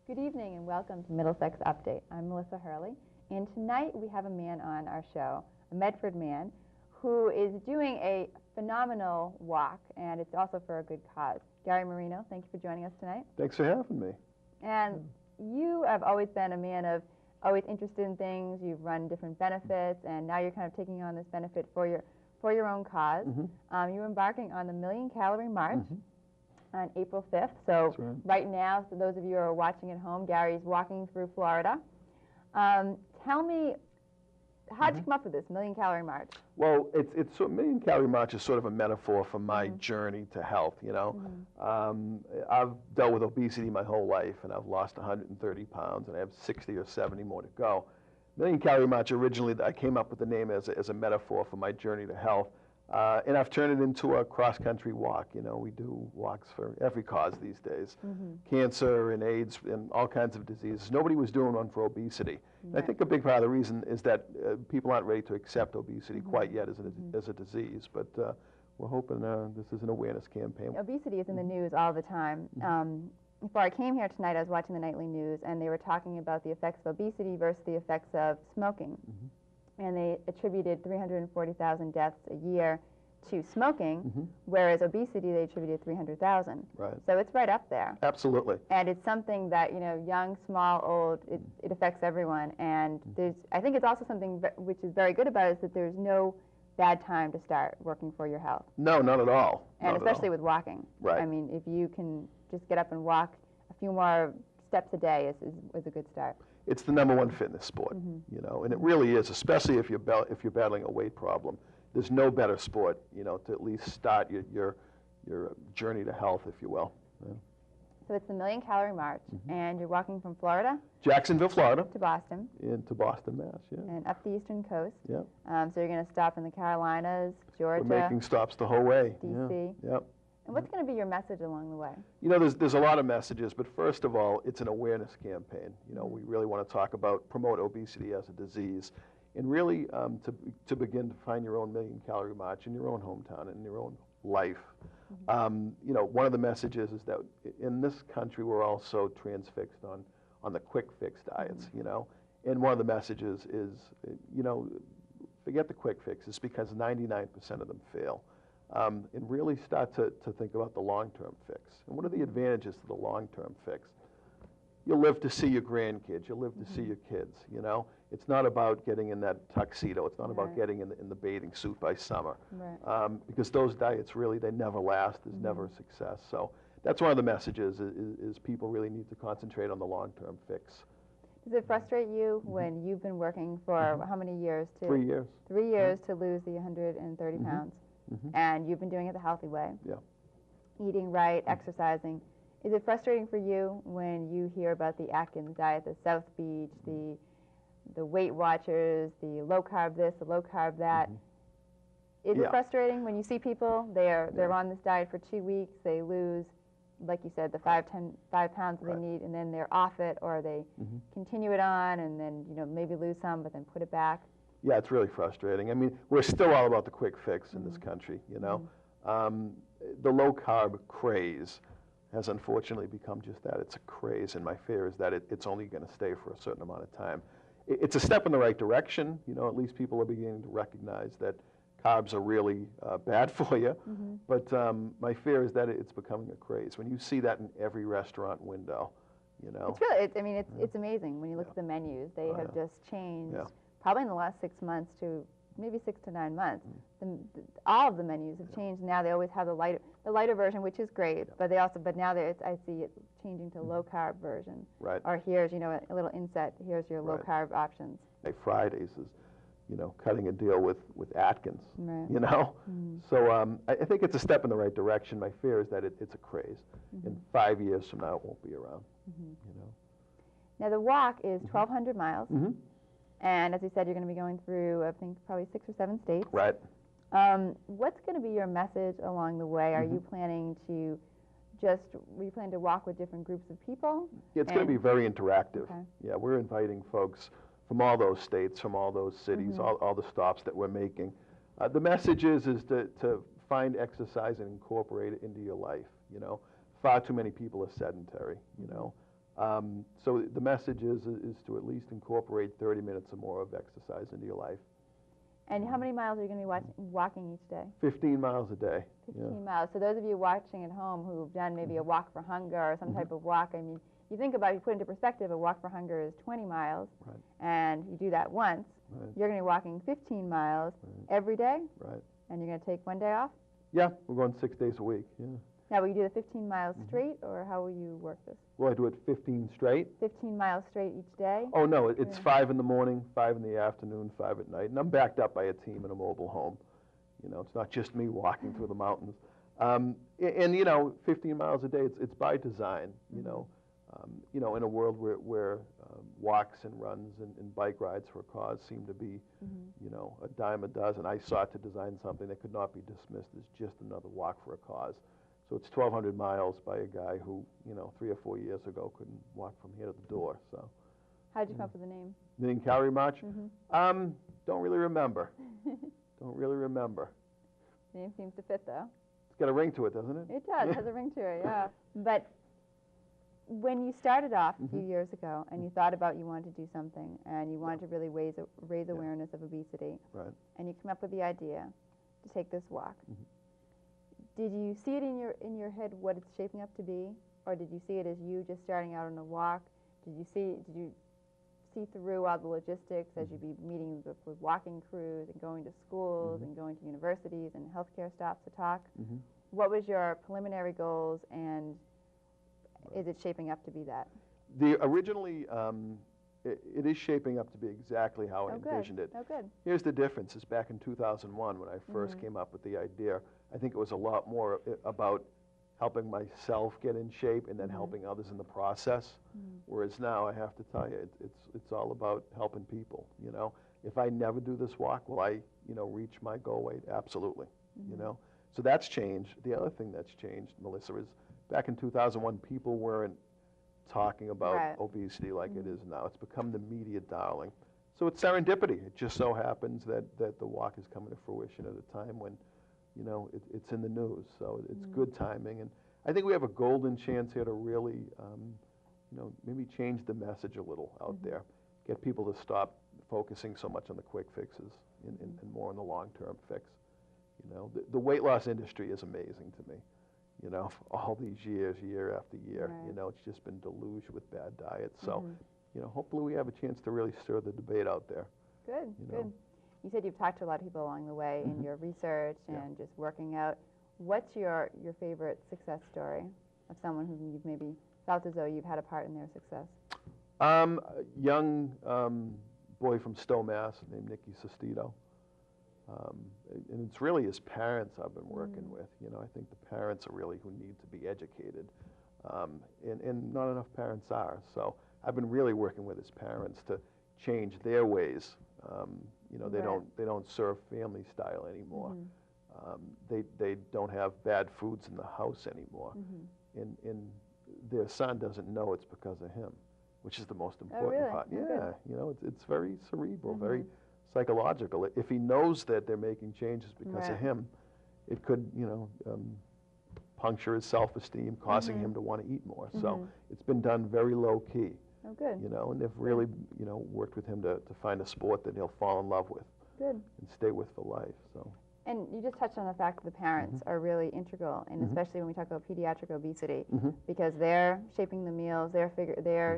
Good evening and welcome to Middlesex Update. I'm Melissa Hurley, and tonight we have a man on our show, a Medford man, who is doing a phenomenal walk, and it's also for a good cause. Gary Marino, thank you for joining us tonight. Thanks for having me. And you have always been a man of always interested in things. You've run different benefits, and now you're kind of taking on this benefit for your own cause. You're embarking on the Million Calorie March on April 5th. So right now, for those of you who are watching at home, Gary's walking through Florida. Tell me, how did you come up with this Million Calorie March? Well, Million Calorie March is sort of a metaphor for my journey to health, you know. I've dealt with obesity my whole life, and I've lost 130 pounds, and I have 60 or 70 more to go. Million Calorie March, originally, I came up with the name as a metaphor for my journey to health. And I've turned it into a cross-country walk. You know, we do walks for every cause these days. Cancer and AIDS and all kinds of diseases. Nobody was doing one for obesity. And I think a big part of the reason is that people aren't ready to accept obesity quite yet as a disease. But we're hoping this is an awareness campaign. Obesity is in the news all the time. Before I came here tonight, I was watching the nightly news, and they were talking about the effects of obesity versus the effects of smoking. And they attributed 340,000 deaths a year to smoking, whereas obesity they attributed 300,000. Right. So it's right up there. Absolutely. And it's something that, you know, young, small, old, it affects everyone. And I think it's also something which is very good about it is that there's no bad time to start working for your health. No, not at all. And especially with walking. Right. I mean, if you can just get up and walk a few more steps a day is a good start. It's the #1 fitness sport, you know, and it really is, especially if you're battling a weight problem. There's no better sport, you know, to at least start your journey to health, if you will. Yeah. So it's the Million Calorie March, and you're walking from Florida, Jacksonville, Florida, to Boston, into Boston, Mass. Yeah. and up the eastern coast. Yeah. So you're going to stop in the Carolinas, Georgia, We're making stops the whole way. DC. Yeah. Yep. And what's going to be your message along the way? You know, there's a lot of messages, but first of all, it's an awareness campaign. You know, we really want to promote obesity as a disease, and really to begin to find your own Million Calorie March in your own hometown, in your own life. You know, one of the messages is that in this country we're all so transfixed on the quick fix diets. You know, and one of the messages is, you know, forget the quick fixes because 99% of them fail. And really start to think about the long-term fix. And what are the advantages to the long-term fix? You'll live to see your grandkids. You'll live to see your kids, you know? It's not about getting in that tuxedo. It's not about getting in the bathing suit by summer. Because those diets really, they never last. There's never a success. So that's one of the messages is people really need to concentrate on the long-term fix. Does it frustrate you when you've been working for how many years? 3 years. 3 years to lose the 130 pounds. And you've been doing it the healthy way. Yeah. Eating right, exercising. Is it frustrating for you when you hear about the Atkins diet, the South Beach, the Weight Watchers, the low carb this, the low carb that? Is it frustrating when you see people, they're on this diet for 2 weeks, they lose, like you said, the 5 pounds that they need, and then they're off it, or they continue it on, and then, you know, maybe lose some, but then put it back? Yeah, it's really frustrating. I mean, we're still all about the quick fix in this country, you know. The low-carb craze has unfortunately become just that. It's a craze, and my fear is that it's only going to stay for a certain amount of time. It's a step in the right direction. You know, at least people are beginning to recognize that carbs are really bad for you. But my fear is that it's becoming a craze. When you see that in every restaurant window, you know. It's really, I mean, it's amazing when you look at the menus. They have just changed. Probably in the last 6 months to maybe 6 to 9 months. All of the menus have changed. Now they always have the lighter version, which is great. But now I see it changing to low carb version. Right. Or here's, you know, a little inset. Here's your low carb options. Fridays is, you know, cutting a deal with Atkins. You know. So I think it's a step in the right direction. My fear is that it's a craze. In 5 years from now, it won't be around. You know. Now the walk is 1,200 miles. And as you said, you're going to be going through, I think, probably 6 or 7 states. Right. What's going to be your message along the way? Are you planning to walk with different groups of people? Yeah, it's going to be very interactive. Yeah, we're inviting folks from all those states, from all those cities, all the stops that we're making. The message is to find exercise and incorporate it into your life, you know. Far too many people are sedentary, you know. So the message is to at least incorporate 30 minutes or more of exercise into your life. And how many miles are you going to be walking each day? 15 miles a day. 15 miles. So those of you watching at home who've done maybe a walk for hunger or some type of walk, I mean, you think about it, you put into perspective, a walk for hunger is 20 miles, Right. and you do that once, Right. you're going to be walking 15 miles every day, Right. and you're going to take one day off? Yeah, we're going 6 days a week, yeah. Now, will you do the 15 miles straight, or how will you work this? Will I do it 15 straight? 15 miles straight each day? Oh, no, it's 5 in the morning, 5 in the afternoon, 5 at night, and I'm backed up by a team in a mobile home. You know, it's not just me walking through the mountains. And, you know, 15 miles a day, it's by design, you know. In a world where walks and runs and bike rides for a cause seem to be, you know, a dime a dozen, I sought to design something that could not be dismissed as just another walk for a cause. So it's 1,200 miles by a guy who, you know, 3 or 4 years ago couldn't walk from here to the door. So, how did you come up with the name? Million Calorie March? Don't really remember. Don't really remember. The name seems to fit, though. It's got a ring to it, doesn't it? It does. It has a ring to it, yeah. But when you started off a few years ago and you thought about you wanted to do something and you wanted to really raise awareness of obesity, Right. and you come up with the idea to take this walk, did you see it in your head what it's shaping up to be, or did you see it as you just starting out on a walk? Did you see through all the logistics as you'd be meeting with walking crews and going to schools and going to universities and healthcare stops to talk? What was your preliminary goals, and is it shaping up to be that? Originally, it is shaping up to be exactly how I envisioned it. Oh, good. Here's the difference, is back in 2001 when I first came up with the idea, I think it was a lot more about helping myself get in shape and then helping others in the process. Whereas now, I have to tell you, it's all about helping people, you know. If I never do this walk, will I, you know, reach my goal weight? Absolutely, you know. So that's changed. The other thing that's changed, Melissa, is back in 2001, people weren't talking about obesity like it is now. It's become the media darling. So it's serendipity. It just so happens that the walk is coming to fruition at a time when, you know, it's in the news. So it's good timing. And I think we have a golden chance here to really, you know, maybe change the message a little out there. Get people to stop focusing so much on the quick fixes and more on the long-term fix. You know, the weight loss industry is amazing to me. You know, all these years, year after year, you know, it's just been deluged with bad diets. So, you know, hopefully we have a chance to really stir the debate out there. Good, you good. know. You said you've talked to a lot of people along the way in your research and just working out. What's your favorite success story of someone who you've maybe felt as though you've had a part in their success? A young boy from Stowe, Mass, named Nicky Sestito. And it's really his parents I've been working with. You know, I think the parents are really who need to be educated, and not enough parents are. So I've been really working with his parents to change their ways. You know, they don't serve family style anymore. They don't have bad foods in the house anymore, and their son doesn't know it's because of him, which is the most important part. Yeah, you know, it's very cerebral, very psychological. If he knows that they're making changes because of him, it could, you know, puncture his self-esteem, causing him to want to eat more. So it's been done very low key. Oh, good. You know, and they've really, you know, worked with him to find a sport that he'll fall in love with. Good. And stay with for life. So. And you just touched on the fact that the parents are really integral, and especially when we talk about pediatric obesity, because they're shaping the meals, they're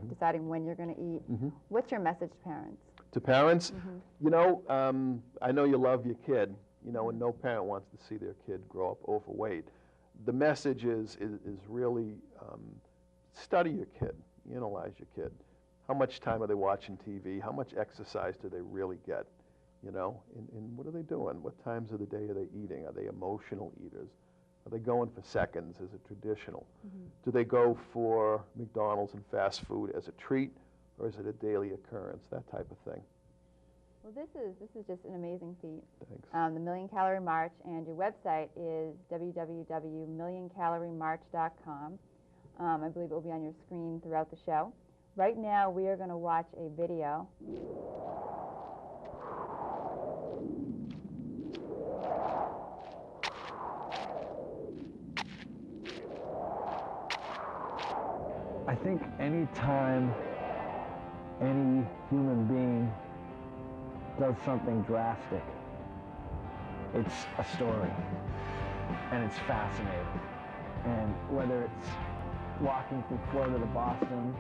deciding when you're going to eat. What's your message to parents? To parents, you know, I know you love your kid, you know, and no parent wants to see their kid grow up overweight. The message is really study your kid, analyze your kid. How much time are they watching TV? How much exercise do they really get? You know, and what are they doing? What times of the day are they eating? Are they emotional eaters? Are they going for seconds? Is it traditional? Do they go for McDonald's and fast food as a treat, or is it a daily occurrence? That type of thing. Well, this is just an amazing feat. Thanks. The Million Calorie March, and your website is www.millioncaloriemarch.com. I believe it will be on your screen throughout the show. Right now, we are going to watch a video. I think any time any human being does something drastic, it's a story, and it's fascinating. And whether it's walking from Florida to Boston,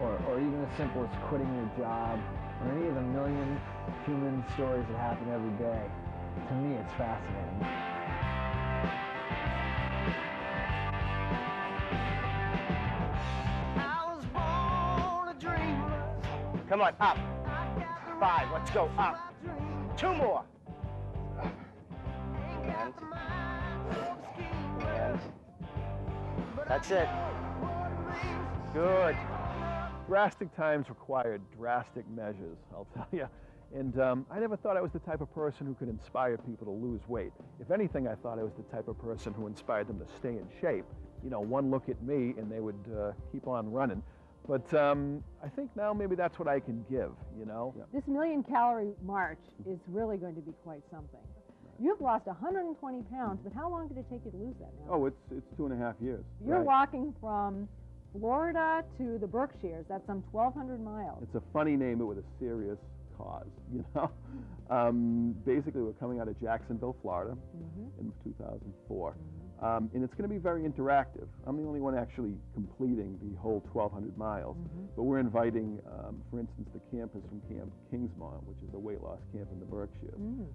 or even as simple as quitting your job, or any of the million human stories that happen every day, to me it's fascinating. Come on, up. 5, let's go, up. 2 more. And that's it. Good. Drastic times required drastic measures, I'll tell you. And I never thought I was the type of person who could inspire people to lose weight. If anything, I thought I was the type of person who inspired them to stay in shape. You know, one look at me and they would keep on running. But I think now maybe that's what I can give, you know? Yeah. This million-calorie march is really going to be quite something. You've lost 120 pounds, but how long did it take you to lose that now? Oh, it's 2.5 years. You're walking from Florida to the Berkshires. That's some 1,200 miles. It's a funny name, but with a serious cause, you know? Basically, we're coming out of Jacksonville, Florida in 2004. And it's going to be very interactive. I'm the only one actually completing the whole 1,200 miles. But we're inviting, for instance, the campers from Camp Kingsmont, which is a weight loss camp in the Berkshires.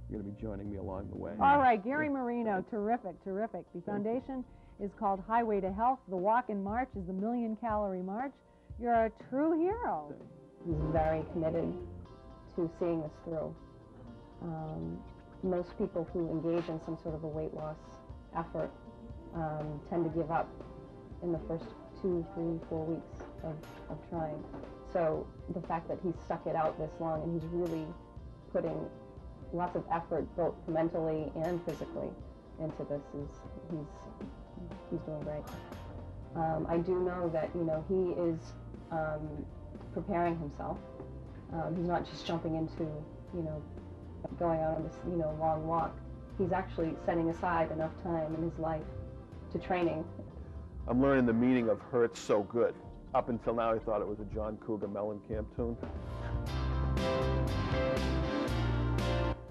You're going to be joining me along the way. All right, Gary Marino, terrific, terrific. The foundation is called Highway to Health. The walk and march is the million-calorie march. You're a true hero. He's very committed to seeing this through. Most people who engage in some sort of a weight loss effort tend to give up in the first 2, 3, 4 weeks of trying. So the fact that he's stuck it out this long and he's really putting lots of effort, both mentally and physically, into this is he's doing great. I do know that he is preparing himself. He's not just jumping into going out on this long walk. He's actually setting aside enough time in his life to training. I'm learning the meaning of Hurts So Good. Up until now, I thought it was a John Cougar Mellencamp tune.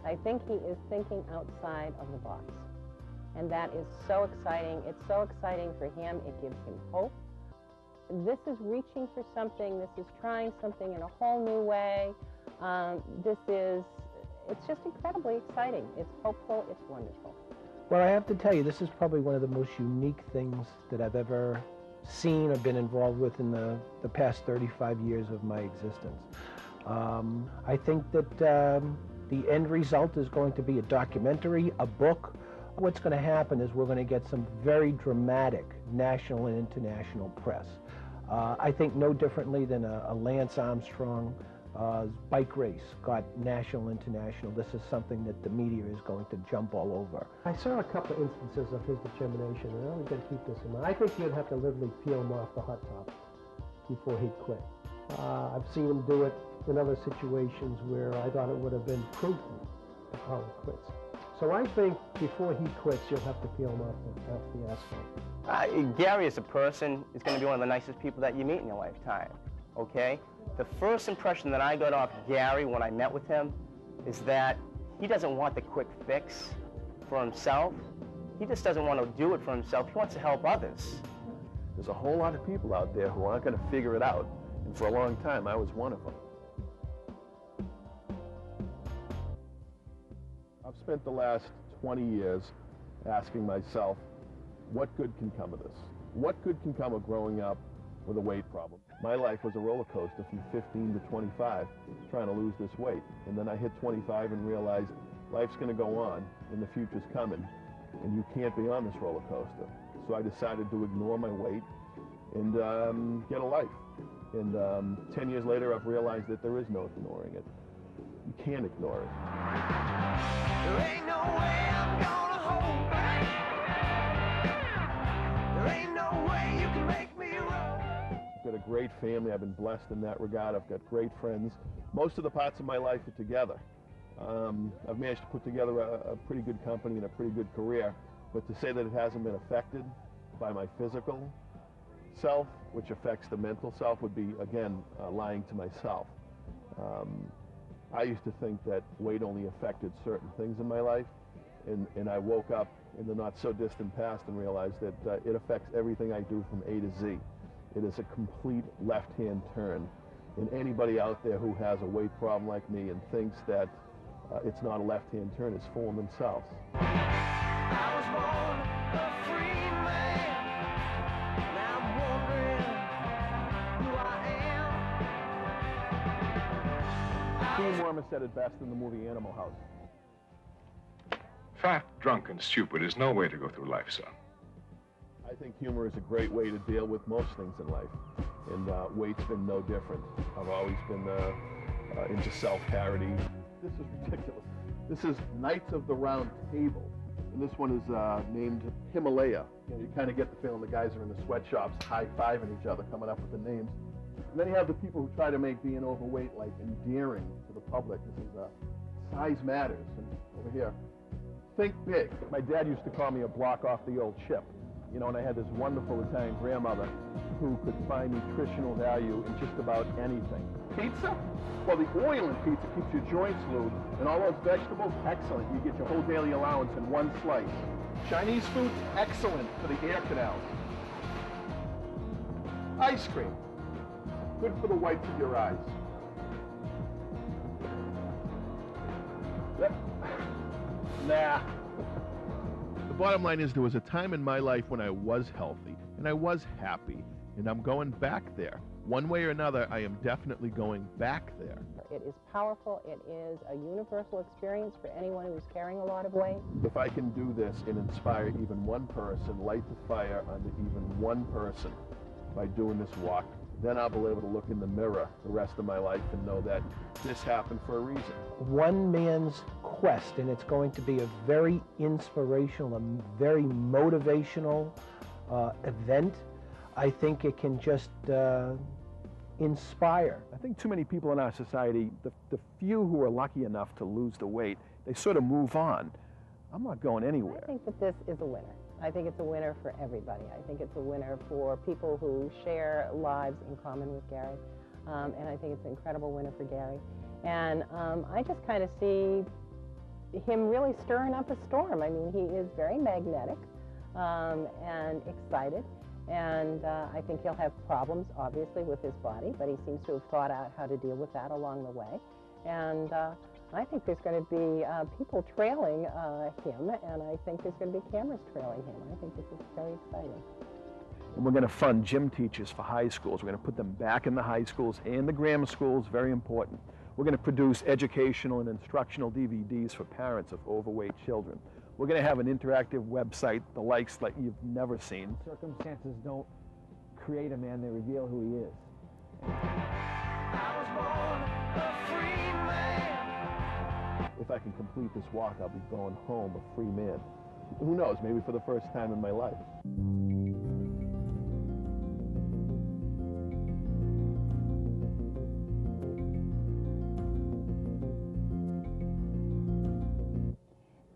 I think he is thinking outside of the box. And that is so exciting. It's so exciting for him. It gives him hope. This is reaching for something. This is trying something in a whole new way. It's just incredibly exciting. It's hopeful. It's wonderful. Well, I have to tell you, this is probably one of the most unique things that I've ever seen or been involved with in the past 35 years of my existence. I think that the end result is going to be a documentary, a book. What's going to happen is we're going to get some very dramatic national and international press. I think no differently than a Lance Armstrong bike race got national, international. This is something that the media is going to jump all over. I saw a couple of instances of his determination, and I always got to keep this in mind. I think you'd have to literally peel him off the hot top before he'd quit. I've seen him do it in other situations where I thought it would have been prudent of how he quits. So I think before he quits, you'll have to peel him off the asphalt. Gary as a person is going to be one of the nicest people that you meet in your lifetime, okay? The first impression that I got off Gary when I met with him is that he doesn't want the quick fix for himself. He just doesn't want to do it for himself. He wants to help others. There's a whole lot of people out there who aren't going to figure it out. And for a long time, I was one of them. I've spent the last 20 years asking myself, what good can come of this? What good can come of growing up with a weight problem? My life was a roller coaster from 15 to 25, trying to lose this weight. And then I hit 25 and realized life's going to go on, and the future's coming, and you can't be on this roller coaster. So I decided to ignore my weight and get a life. And 10 years later, I've realized that there is no ignoring it. You can't ignore it. There ain't no way I'm gonna hold back. There ain't no way you can make me run. I've got a great family. I've been blessed in that regard. I've got great friends. Most of the parts of my life are together. I've managed to put together a pretty good company and a pretty good career, but to say that it hasn't been affected by my physical, self, which affects the mental self, would be, again, lying to myself. I used to think that weight only affected certain things in my life, and I woke up in the not-so-distant past and realized that it affects everything I do from A to Z. It is a complete left-hand turn. And anybody out there who has a weight problem like me and thinks that it's not a left-hand turn is fooling themselves. I was born a free man. Now I'm wondering who I am. Dean Wormer said it best in the movie Animal House. Fat, drunk, and stupid is no way to go through life, son. I think humor is a great way to deal with most things in life, and weight's been no different. I've always been into self-parody. This is ridiculous. This is Knights of the Round Table, and this one is named Himalaya. You kind of get the feeling the guys are in the sweatshops high-fiving each other, coming up with the names. And then you have the people who try to make being overweight like endearing to the public. This is size matters. And over here, think big. My dad used to call me a block off the old chip. You know, and I had this wonderful Italian grandmother who could find nutritional value in just about anything. Pizza? Well, the oil in pizza keeps your joints lubed, and all those vegetables, excellent. You get your whole daily allowance in one slice. Chinese food, excellent for the air canals. Ice cream, good for the whites of your eyes. Yep. Nah. The bottom line is there was a time in my life when I was healthy and I was happy, and I'm going back there. One way or another, I am definitely going back there. It is powerful. It is a universal experience for anyone who's carrying a lot of weight. If I can do this and inspire even one person, light the fire under even one person by doing this walk, then I'll be able to look in the mirror the rest of my life and know that this happened for a reason. One man's quest, and it's going to be a very inspirational, a very motivational event. I think it can just inspire. I think too many people in our society, the few who are lucky enough to lose the weight, they sort of move on. I'm not going anywhere. I think that this is a winner. I think it's a winner for everybody. I think it's a winner for people who share lives in common with Gary. And I think it's an incredible winner for Gary. And I just kind of see him really stirring up a storm. I mean, he is very magnetic and excited. And I think he'll have problems, obviously, with his body, but he seems to have thought out how to deal with that along the way. And I think there's going to be people trailing him, and I think there's going to be cameras trailing him. I think this is very exciting. And we're going to fund gym teachers for high schools. We're going to put them back in the high schools and the grammar schools, very important. We're going to produce educational and instructional DVDs for parents of overweight children. We're going to have an interactive website, the likes that you've never seen. Circumstances don't create a man, they reveal who he is. I was born a free man. If I can complete this walk, I'll be going home a free man. Who knows, maybe for the first time in my life.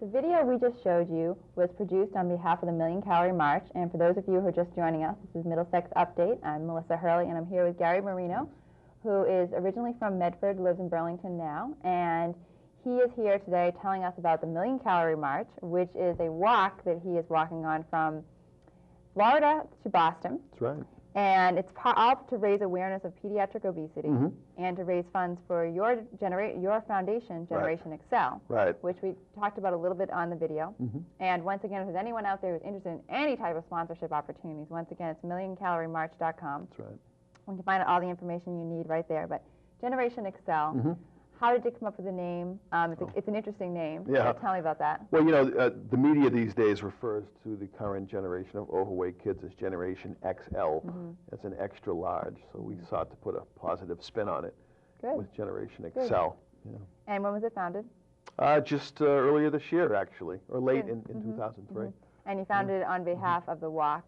The video we just showed you was produced on behalf of the Million Calorie March, and for those of you who are just joining us, this is Middlesex Update. I'm Melissa Hurley, and I'm here with Gary Marino, who is originally from Medford, lives in Burlington now, and he is here today telling us about the Million Calorie March, which is a walk that he is walking on from Florida to Boston. That's right. And it's all to raise awareness of pediatric obesity and to raise funds for your foundation, Generation Excel, which we talked about a little bit on the video. And once again, if there's anyone out there who's interested in any type of sponsorship opportunities, once again, it's millioncaloriemarch.com. That's right. You can find all the information you need right there. But Generation Excel, how did you come up with the name? It's an interesting name. Yeah. So tell me about that. Well, you know, the media these days refers to the current generation of overweight kids as Generation XL, as an extra large. So we sought to put a positive spin on it with Generation Excel. Yeah. And when was it founded? Just earlier this year, actually, or late in 2003. And you founded it on behalf of the walk.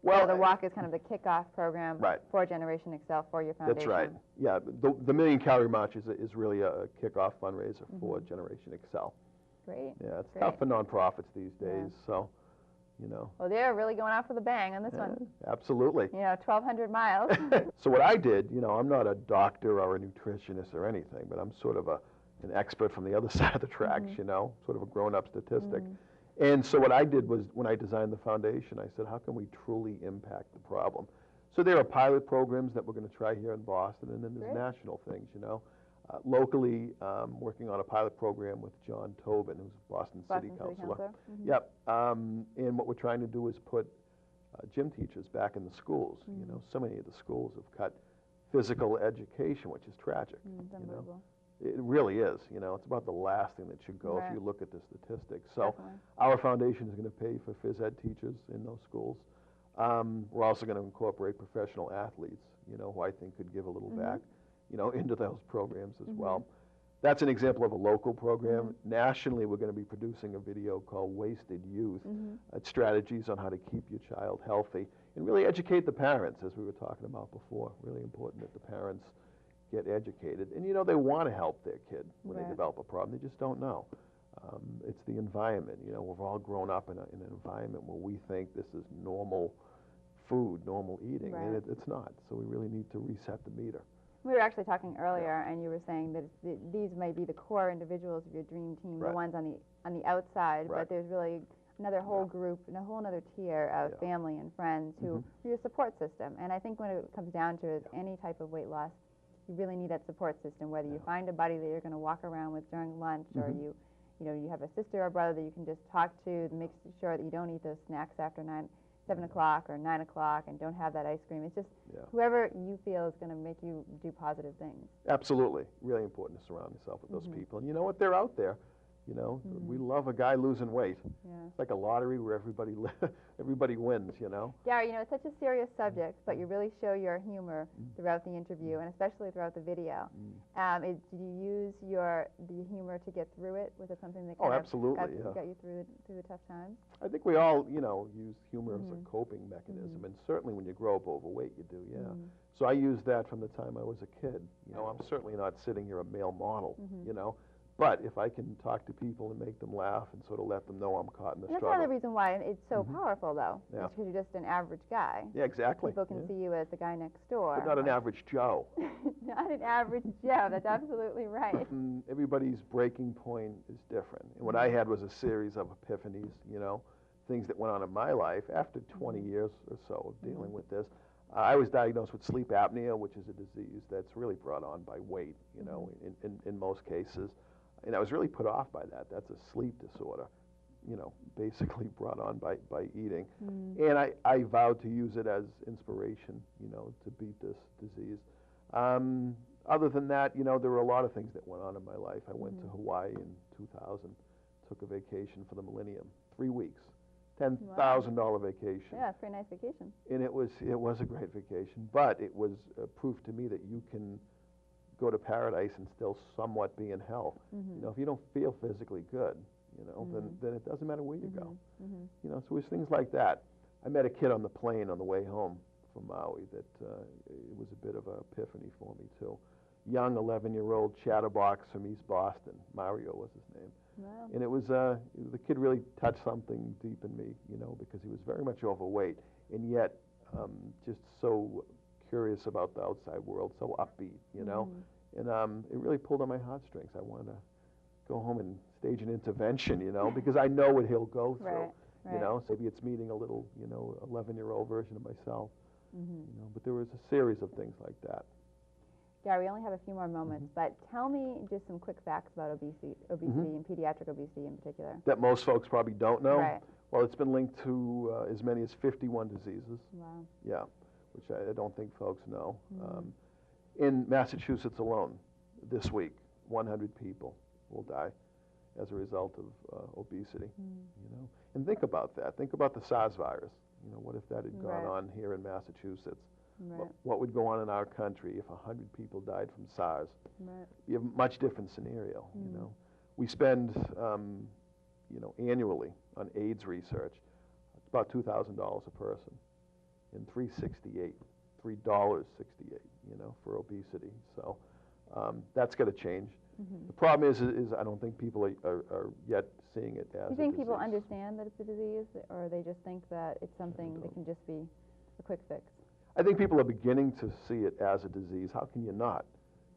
Well, so the walk is kind of the kickoff program for Generation Excel for your foundation. That's right. Yeah, the Million Calorie March is really a kickoff fundraiser for Generation Excel. Great. Yeah, it's tough for nonprofits these days. So, you know. Well, they're really going out for the bang on this one. Absolutely. You know, 1,200 miles. So what I did, you know, I'm not a doctor or a nutritionist or anything, but I'm sort of an expert from the other side of the tracks, you know, sort of a grown-up statistic. And so what I did was, when I designed the foundation, I said, how can we truly impact the problem? So there are pilot programs that we're going to try here in Boston, and then there's national things, you know. Locally, working on a pilot program with John Tobin, who's Boston City Councilor. Yep. And what we're trying to do is put gym teachers back in the schools. You know, so many of the schools have cut physical education, which is tragic. You know? It really is. You know, it's about the last thing that should go if you look at the statistics. So our foundation is going to pay for phys ed teachers in those schools. We're also going to incorporate professional athletes, you know, who I think could give a little back, you know, into those programs as well. That's an example of a local program. Nationally, we're going to be producing a video called Wasted Youth, strategies on how to keep your child healthy, and really educate the parents, as we were talking about before. Really important that the parents get educated. And, you know, they want to help their kid when they develop a problem. They just don't know. It's the environment. You know, we've all grown up in an environment where we think this is normal food, normal eating, and it's not. So we really need to reset the meter. We were actually talking earlier, and you were saying that these may be the core individuals of your dream team, the ones on the outside, but there's really another whole group and a whole other tier of family and friends who are your support system. And I think when it comes down to it, any type of weight loss, you really need that support system, whether you find a buddy that you're going to walk around with during lunch, or you know, you have a sister or brother that you can just talk to, make sure that you don't eat those snacks after 7 o'clock or 9 o'clock, and don't have that ice cream. It's just whoever you feel is going to make you do positive things. Absolutely. Really important to surround yourself with those people. And you know what? They're out there. You know, we love a guy losing weight. It's like a lottery where everybody wins, you know. Gary, you know, it's such a serious subject, but you really show your humor throughout the interview, and especially throughout the video. Did you use the humor to get through it? Was it something that kind of got you through the tough times? I think we all, you know, use humor as a coping mechanism, and certainly when you grow up overweight, you do, So I used that from the time I was a kid. You know, I'm certainly not sitting here a male model, you know. But if I can talk to people and make them laugh and sort of let them know I'm caught in the struggle. That's another reason why it's so powerful, though. It's because you're just an average guy. Yeah, exactly. People can see you as the guy next door. But not an average Joe. Not an average Joe. That's absolutely right. Everybody's breaking point is different. And what I had was a series of epiphanies, you know, things that went on in my life after 20 years or so of dealing with this. I was diagnosed with sleep apnea, which is a disease that's really brought on by weight, you know, in most cases. And I was really put off by that. That's a sleep disorder, you know, basically brought on by eating. And I vowed to use it as inspiration, you know, to beat this disease. Other than that, you know, there were a lot of things that went on in my life. I went to Hawaii in 2000, took a vacation for the millennium, 3 weeks, $10,000 vacation. Yeah, it's a pretty nice vacation. And it was a great vacation, but it was proof to me that you can go to paradise and still somewhat be in hell. You know, if you don't feel physically good, you know, then it doesn't matter where you go. You know, so it was things like that. I met a kid on the plane on the way home from Maui that it was a bit of an epiphany for me too. Young 11-year-old chatterbox from East Boston. Mario was his name. Wow. And it was the kid really touched something deep in me, you know, because he was very much overweight and yet just so curious about the outside world, so upbeat, you know, and it really pulled on my heartstrings. I wanted to go home and stage an intervention, you know, because I know what he'll go through, you know. So maybe it's meeting a little, you know, 11-year-old version of myself, you know. But there was a series of things like that. Gary, we only have a few more moments, but tell me just some quick facts about obesity and pediatric obesity in particular. That most folks probably don't know. Right. Well, it's been linked to as many as 51 diseases. Wow. Yeah. Which I don't think folks know. In Massachusetts alone, this week, 100 people will die as a result of obesity. You know, and think about that. Think about the SARS virus. You know, what if that had gone on here in Massachusetts? What would go on in our country if 100 people died from SARS? You have a much different scenario. You know, we spend, you know, annually on AIDS research. It's about $2,000 a person. And $3.68, you know, for obesity. So that's got to change. The problem is I don't think people are yet seeing it as Do you think a people disease. understand that it's a disease, or they just think that it's something that can just be a quick fix? I think people are beginning to see it as a disease. How can you not?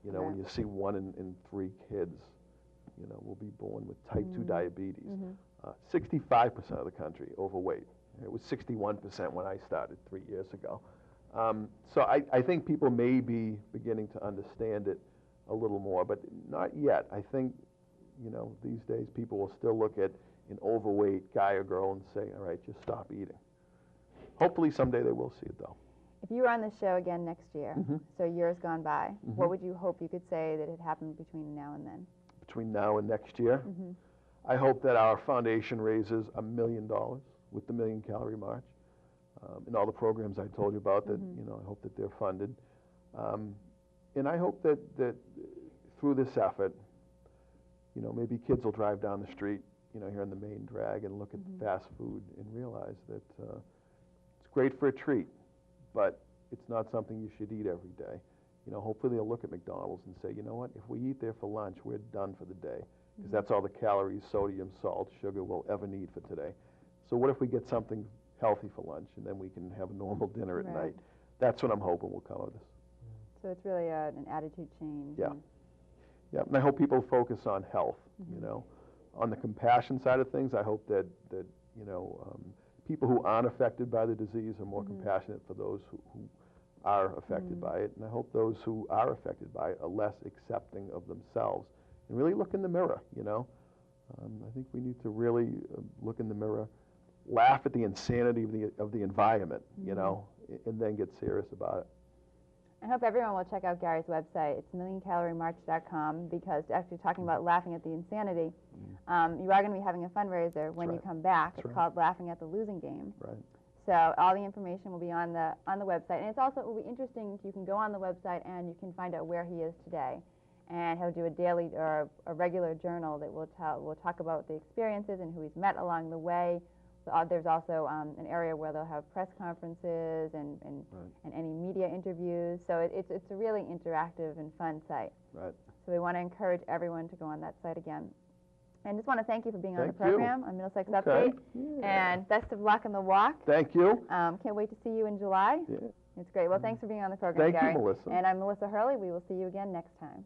You know, Right. when you see 1 in 3 kids, you know, will be born with type 2 diabetes. 65% of the country overweight. It was 61% when I started 3 years ago. So I think people may be beginning to understand it a little more, but not yet. I think, you know, these days people will still look at an overweight guy or girl and say, all right, just stop eating. Hopefully someday they will see it, though. If you were on this show again next year, so years gone by, what would you hope you could say that had happened between now and then? Between now and next year, I hope that our foundation raises $1 million with the Million Calorie March, and all the programs I told you about. That you know, I hope that they're funded, and I hope that through this effort, you know, maybe kids will drive down the street, you know, here in the main drag and look at the fast food and realize that it's great for a treat, but it's not something you should eat every day. You know, hopefully they'll look at McDonald's and say, you know what, if we eat there for lunch, we're done for the day, because that's all the calories, sodium, salt, sugar we'll ever need for today. So what if we get something healthy for lunch, and then we can have a normal dinner at night? That's what I'm hoping will come of this. So it's really an attitude change. Yeah. Yeah, and I hope people focus on health, you know. On the compassion side of things, I hope that you know, people who aren't affected by the disease are more compassionate for those who are affected by it. And I hope those who are affected by it are less accepting of themselves and really look in the mirror, you know. I think we need to really look in the mirror, laugh at the insanity of the environment, you know, and then get serious about it. I hope everyone will check out Gary's website. It's millioncaloriemarch.com, because actually talking about laughing at the insanity, you are going to be having a fundraiser when you come back. It's called Laughing at the Losing Game. Right. So all the information will be on the website, and it's also, it will be interesting. You can go on the website and you can find out where he is today, and he'll do a daily or a regular journal that will talk about the experiences and who he's met along the way. There's also an area where they'll have press conferences and any media interviews. So it's a really interactive and fun site. Right. So we want to encourage everyone to go on that site again. And just want to thank you for being on the Thank you. program on Middlesex Update. And best of luck in the walk. Thank you. Can't wait to see you in July. Yeah. It's great. Well, thanks for being on the program, Thank Gary. you, Melissa. And I'm Melissa Hurley. We will see you again next time.